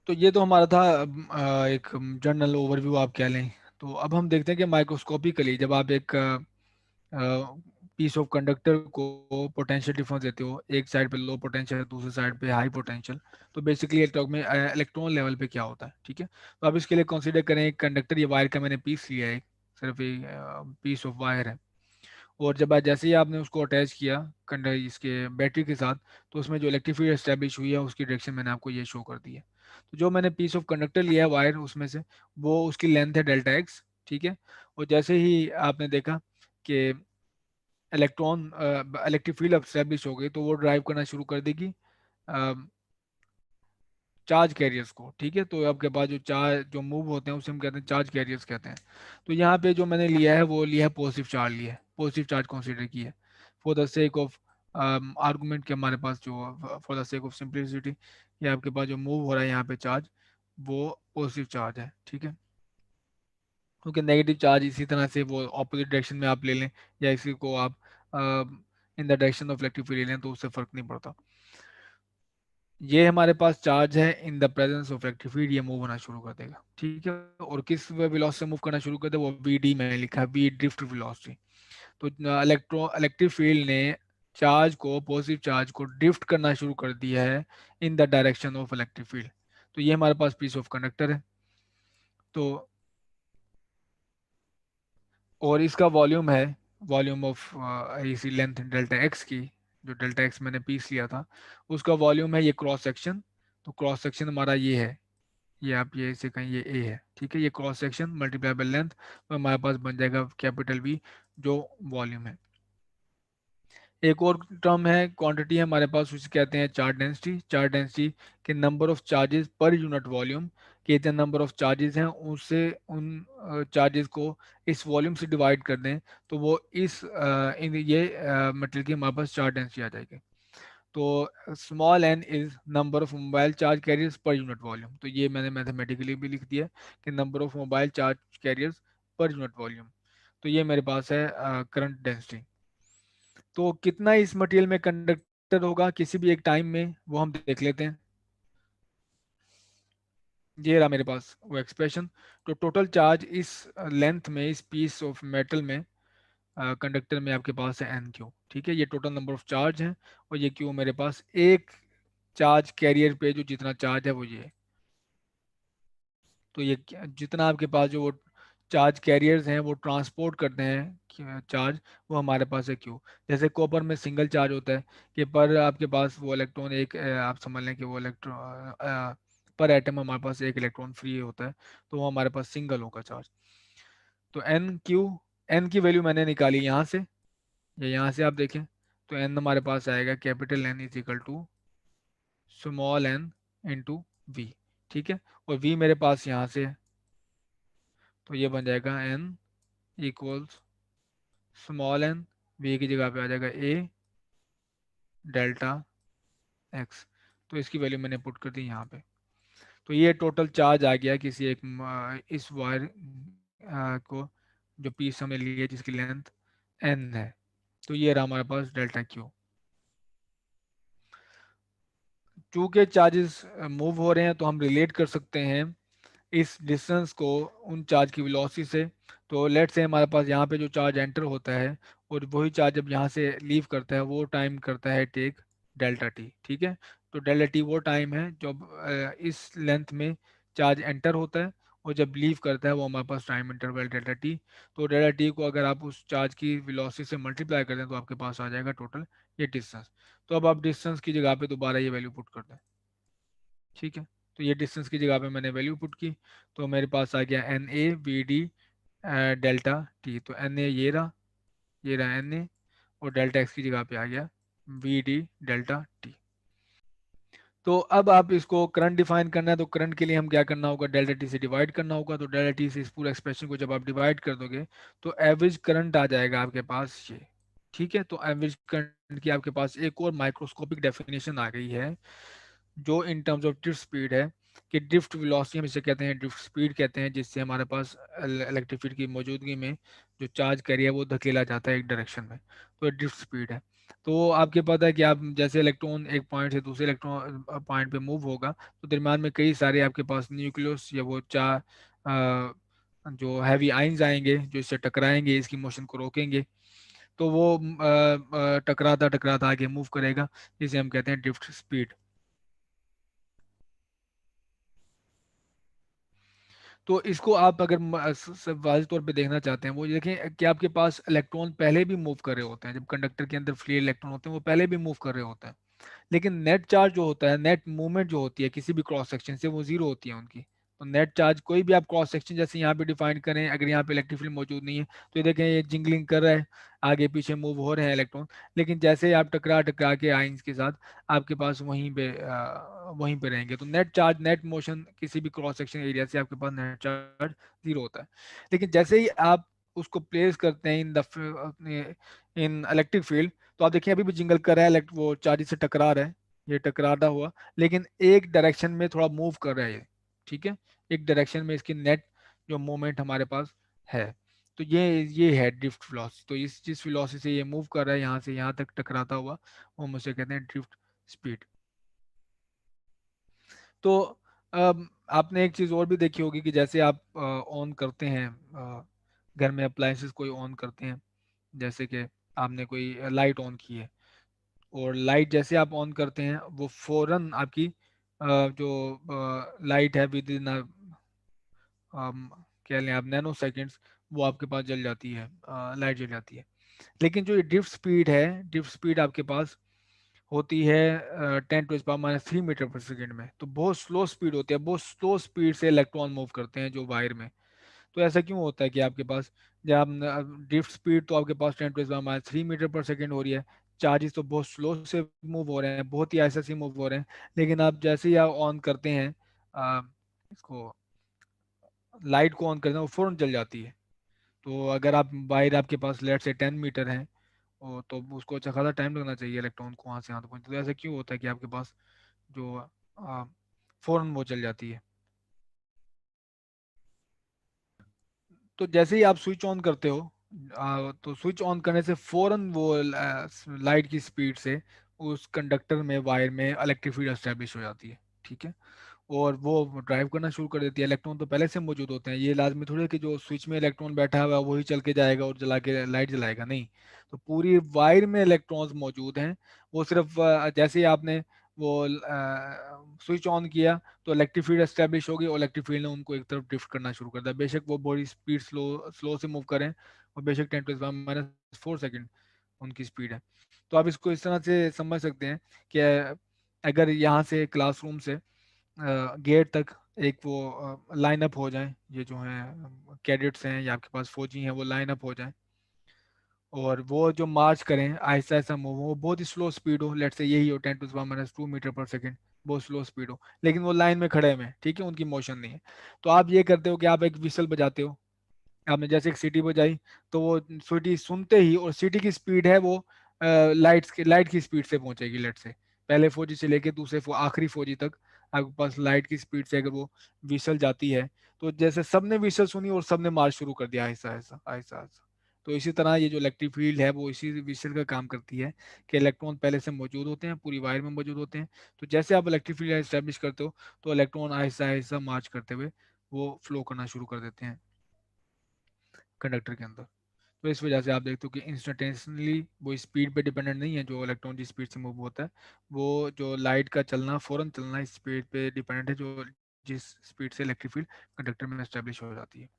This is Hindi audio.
तो ये तो हमारा था एक जनरल ओवरव्यू आप कह लें। तो अब हम देखते हैं कि माइक्रोस्कोपिकली जब आप एक पीस ऑफ कंडक्टर को पोटेंशियल डिफरेंस देते हो, एक साइड पे लो पोटेंशियल दूसरी साइड पे हाई पोटेंशियल, तो बेसिकली इलेक्ट्रॉन में इलेक्ट्रॉन लेवल पे क्या होता है, ठीक है। तो आप इसके लिए कंसीडर करें एक कंडक्टर, ये वायर का मैंने पीस लिया है, सिर्फ एक पीस ऑफ वायर है। और जब जैसे ही आपने उसको अटैच किया कंडक्टर इसके बैटरी के साथ, तो उसमें जो इलेक्ट्रिक फील्ड एस्टेब्लिश हुई है उसकी डायरेक्शन मैंने आपको ये शो कर दी है। तो जो मैंने पीस ऑफ कंडक्टर लिया है वायर उसमें से, वो उसकी लेंथ है डेल्टा एक्स, ठीक है। और जैसे ही आपने देखा कि इलेक्ट्रॉन इलेक्ट्रिक फील्ड एस्टेब्लिश हो गई, तो वो ड्राइव करना शुरू कर देगी चार्ज कैरियर्स को, ठीक है। तो आपके पास जो चार्ज जो मूव होते हैं उसे हम कहते हैं चार्ज कैरियर्स कहते हैं। तो यहाँ पे जो मैंने लिया है वो लिया है पॉजिटिव चार्ज, लिया है पॉजिटिव चार्ज कंसीडर की है for the sake of argument के, हमारे पास जो for the sake of simplicity, ये आपके पास जो मूव हो रहा है यहाँ पे चार्ज, वो पॉजिटिव चार्ज है, ठीक है। क्योंकि नेगेटिव चार्ज इसी तरह से वो ऑपोजिट डायरेक्शन में आप ले लें या इसी को आप in the direction of electric field ले लें, तो उससे फर्क नहीं पड़ता। ये हमारे पास चार्ज है in the presence of electric field, ये मूव होना शुरू कर देगा, ठीक है। और किस वेलोसिटी से मूव करना शुरू कर देगा, वो वी डी मैंने लिखा है, वी ड्रिफ्ट वेलोसिटी। तो इलेक्ट्रिक फील्ड ने चार्ज को पॉजिटिव चार्ज को ड्रिफ्ट करना शुरू कर दिया है in the direction of electric field. तो ये हमारे पास पीस ऑफ कंडक्टर है। तो और इसका वॉल्यूम है, वॉल्यूम ऑफ इसी लेंथ डेल्टा एक्स की, जो डेल्टा एक्स मैंने पीस लिया था उसका वॉल्यूम है ये क्रॉस सेक्शन। तो क्रॉस सेक्शन हमारा ये है, ये आप ये इसे कहीं ये ए है, ठीक है। ये cross section multiply by length, तो हमारे पास बन जाएगा कैपिटल वी, जो वॉल्यूम है। एक और टर्म है क्वांटिटी है हमारे पास, उसे कहते हैं चार्ज डेंसिटी। चार्ज डेंसिटी के नंबर ऑफ चार्जेस पर यूनिट वॉल्यूम के जितने नंबर ऑफ चार्जेस हैं उससे उन चार्जेस को इस वॉल्यूम से डिवाइड कर दें, तो वो इन ये मटेरियल की हमारे पास चार्ज डेंसिटी आ जाएगी। तो small n is number of mobile charge carriers per unit volume, तो ये मैंने मैथमेटिकली भी लिख दिया कि number of mobile charge carriers per unit volume. तो ये मेरे पास है करंट डेंसिटी। तो कितना इस मटेरियल में कंडक्टर होगा किसी भी एक टाइम में, वो हम देख लेते हैं। ये रहा मेरे पास वो एक्सप्रेशन। तो टोटल चार्ज इस लेंथ में, इस पीस ऑफ मेटल में, कंडक्टर में आपके पास है एन क्यू, ठीक है। ये टोटल नंबर ऑफ चार्ज है, और ये क्यू मेरे पास एक चार्ज कैरियर पे जो जितना चार्ज है वो ये है। तो ये जितना आपके पास जो वो चार्ज कैरियर्स हैं वो ट्रांसपोर्ट करते हैं चार्ज, वो हमारे पास है क्यू। जैसे कॉपर में सिंगल चार्ज होता है कि पर आपके पास वो इलेक्ट्रॉन एक आप समझ लें कि वो इलेक्ट्रॉन पर एटम हमारे पास एक इलेक्ट्रॉन फ्री होता है, तो वो हमारे पास सिंगल होगा चार्ज। तो एन क्यू, एन की वैल्यू मैंने निकाली यहाँ से या यहाँ से आप देखें, तो एन हमारे पास आएगा capital n is equal to small n into V, ठीक है। और वी मेरे पास यहाँ से है, तो ये बन जाएगा n equals small n, V की जगह पे आ जाएगा ए डेल्टा एक्स। तो इसकी वैल्यू मैंने पुट कर दी यहाँ पे। तो ये टोटल चार्ज आ गया किसी एक इस वायर को, जो पीस हमने ली है जिसकी लेंथ एन है। तो ये रहा हमारे पास डेल्टा क्यू। चूंकि चार्जेस मूव हो रहे हैं, तो हम रिलेट कर सकते हैं इस डिस्टेंस को उन चार्ज की वेलोसिटी से। तो लेट से हमारे पास यहाँ पे जो चार्ज एंटर होता है और वही चार्ज जब यहाँ से लीव करता है, वो टाइम करता है टेक डेल्टा टी, ठीक है। तो डेल्टा टी वो टाइम है जब इस लेंथ में चार्ज एंटर होता है, और जब लीव करता है वो हमारे पास टाइम इंटरवल डेल्टा टी। तो डेल्टा टी को अगर आप उस चार्ज की वेलोसिटी से मल्टीप्लाई कर दें, तो आपके पास आ जाएगा टोटल ये डिस्टेंस। तो अब आप डिस्टेंस की जगह पे दोबारा ये वैल्यू पुट कर दें, ठीक है। तो ये डिस्टेंस की जगह पे मैंने वैल्यू पुट की, तो मेरे पास आ गया n A V d delta t. तो एन ए ये रहा एन ए, और डेल्टा एक्स की जगह पे आ गया वी डी डेल्टा टी। तो अब आप इसको करंट डिफाइन करना है, तो करंट के लिए हम क्या करना होगा, डेल्टा टी से डिवाइड करना होगा। तो डेल्टा टी से इस पूरे एक्सप्रेशन को जब आप डिवाइड कर दोगे, तो एवरेज करंट आ जाएगा आपके पास ये, ठीक है। तो एवरेज करंट की आपके पास एक और माइक्रोस्कोपिक डेफिनेशन आ गई है, जो in terms of drift speed है, कि ड्रिफ्ट वेलोसिटी हम इसे कहते हैं, ड्रिफ्ट स्पीड कहते हैं, जिससे हमारे पास इलेक्ट्रिक फील्ड की मौजूदगी में जो चार्ज कैरियर है वो धकेला जाता है एक डायरेक्शन में, तो ड्रिफ्ट स्पीड है। तो आपके पता है कि आप जैसे इलेक्ट्रॉन एक पॉइंट से दूसरे इलेक्ट्रॉन पॉइंट पे मूव होगा, तो दरम्यान में कई सारे आपके पास न्यूक्लियस या वो चार जो हैवी आयंस आएंगे जो इससे टकराएंगे, इसकी मोशन को रोकेंगे। तो वो टकराता टकराता आगे मूव करेगा, जिसे हम कहते हैं ड्रिफ्ट स्पीड। तो इसको आप अगर वाज़िह तौर पे देखना चाहते हैं, वो ये देखें कि आपके पास इलेक्ट्रॉन पहले भी मूव कर रहे होते हैं, जब कंडक्टर के अंदर फ्री इलेक्ट्रॉन होते हैं वो पहले भी मूव कर रहे होते हैं। लेकिन नेट चार्ज जो होता है, नेट मूवमेंट जो होती है किसी भी क्रॉस सेक्शन से, वो जीरो होती है उनकी। तो नेट चार्ज कोई भी आप क्रॉस सेक्शन जैसे यहाँ पे डिफाइन करें, अगर यहाँ पे इलेक्ट्रिक फील्ड मौजूद नहीं है तो ये देखें ये जिंगलिंग कर रहा है, आगे पीछे मूव हो रहे हैं इलेक्ट्रॉन। लेकिन जैसे ही आप टकरा टकरा के आइंस के साथ आपके पास वहीं पे रहेंगे। तो नेट चार्ज, नेट मोशन किसी भी क्रॉस सेक्शन एरिया से आपके पास नेट चार्ज जीरो होता है। लेकिन जैसे ही आप उसको प्लेस करते हैं इन इलेक्ट्रिक फील्ड, तो आप देखिए अभी भी जिंगल कर रहा है, वो चार्ज से टकरा रहा है, ये टकराता हुआ, लेकिन एक डायरेक्शन में थोड़ा मूव कर रहा है ये। ठीक है, एक डायरेक्शन में इसकी नेट जो मोमेंट हमारे पास है। तो ये है ड्रिफ्ट वेलोसिटी। तो इस जिस वेलोसिटी से ये मूव कर रहा है यहाँ से यहाँ तक टकराता हुआ, वो हम उसे कहते हैं ड्रिफ्ट स्पीड। तो आपने एक चीज़ और भी देखी होगी कि जैसे आप ऑन करते हैं, घर में अप्लायंसेस कोई ऑन करते हैं, जैसे कि आपने कोई लाइट ऑन की है, और लाइट जैसे आप ऑन करते हैं वो फौरन आपकी जो लाइट है विद इन कह लें आप नैनो सेकेंड्स, वो आपके पास जल जाती है, लाइट जल जाती है। लेकिन जो ये ड्रिफ्ट स्पीड है, ड्रिफ्ट स्पीड आपके पास होती है 10⁻³ मीटर पर सेकेंड में। तो बहुत स्लो स्पीड होती है, बहुत स्लो स्पीड से इलेक्ट्रॉन मूव करते हैं जो वायर में। तो ऐसा क्यों होता है कि आपके पास जब ड्रिफ्ट स्पीड तो आपके पास 10⁻³ मीटर पर सेकेंड हो रही है, चार्जेस तो बहुत स्लो से मूव हो रहे हैं, बहुत ही ऐसे से मूव हो रहे हैं, लेकिन आप जैसे ही आप ऑन करते हैं अ, इसको लाइट को ऑन करते हैं वो फौरन जल जाती है। तो अगर आप वायर आपके पास लेट से 10 मीटर है, तो उसको अच्छा खासा टाइम लगना चाहिए इलेक्ट्रॉन को वहाँ से यहाँ तक पहुँचने। तो ऐसा क्यों होता है कि आपके पास जो अ, फौरन वो चल जाती है। तो जैसे ही आप स्विच ऑन करते हो, तो स्विच ऑन करने से फौरन वो लाइट की स्पीड से उस कंडक्टर में, वायर में इलेक्ट्रिक फील्ड एस्टेब्लिश हो जाती है। ठीक है, और वो ड्राइव करना शुरू कर देती है। इलेक्ट्रॉन तो पहले से मौजूद होते हैं, ये लाजमी थोड़ी है कि जो स्विच में इलेक्ट्रॉन बैठा हुआ है वही चल के जाएगा और जला के लाइट जलाएगा, नहीं। तो पूरी वायर में इलेक्ट्रॉन्स मौजूद हैं। वो सिर्फ जैसे ही आपने वो स्विच ऑन किया तो इलेक्ट्रिक फील्ड एस्टेब्लिश होगी, और इलेक्ट्रिक फील्ड ने उनको एक तरफ ड्रिफ्ट करना शुरू कर दिया, बेशक वो बड़ी स्पीड स्लो स्लो से मूव करें, और बेशक 10⁻⁻⁴ उनकी स्पीड है। तो आप इसको इस तरह से समझ सकते हैं कि अगर यहाँ से क्लासरूम से गेट तक एक वो लाइन अप हो जाए, ये जो हैं कैडेट्स हैं या आपके पास फौजी हैं, वो लाइन अप हो जाए, और वो जो मार्च करें आहिस्ता आहिस्ता मूव हो, वो बहुत ही स्लो स्पीड हो, लेट से यही हो 10⁻² मीटर पर सेकेंड, बहुत स्लो स्पीड हो, लेकिन वो लाइन में खड़े हुए हैं, ठीक है, उनकी मोशन नहीं है। तो आप ये करते हो कि आप एक विसल बजाते हो, आपने जैसे एक सीटी बजाई, तो वो सीटी सुनते ही, और सीटी की स्पीड है वो लाइट की स्पीड से पहुंचेगी, लेट से पहले फौजी से लेके दूसरे आखिरी फौजी तक आपके पास लाइट की स्पीड से अगर वो विसल जाती है, तो जैसे सबने विसल सुनी और सबने मार्च शुरू कर दिया आहिस्ता आहिस्ता आहिस्ता आहिस्ता। तो इसी तरह ये जो इलेक्ट्रिक फील्ड है वो इसी विसल का काम करती है कि इलेक्ट्रॉन पहले से मौजूद होते हैं, पूरी वायर में मौजूद होते हैं। तो जैसे आप इलेक्ट्रिक फील्ड एस्टेब्लिश करते हो, तो इलेक्ट्रॉन आहिस्ता आहिस्ता मार्च करते हुए वो फ्लो करना शुरू कर देते हैं कंडक्टर के अंदर। तो इस वजह से आप देखते हो कि इंस्टेंटेनियसली वो स्पीड पे डिपेंडेंट नहीं है, जो इलेक्ट्रॉन जिस स्पीड से मूव होता है, वो जो लाइट का चलना, फौरन चलना, इस स्पीड पे डिपेंडेंट है, जो जिस स्पीड से इलेक्ट्रिक फील्ड कंडक्टर में एस्टेब्लिश हो जाती है।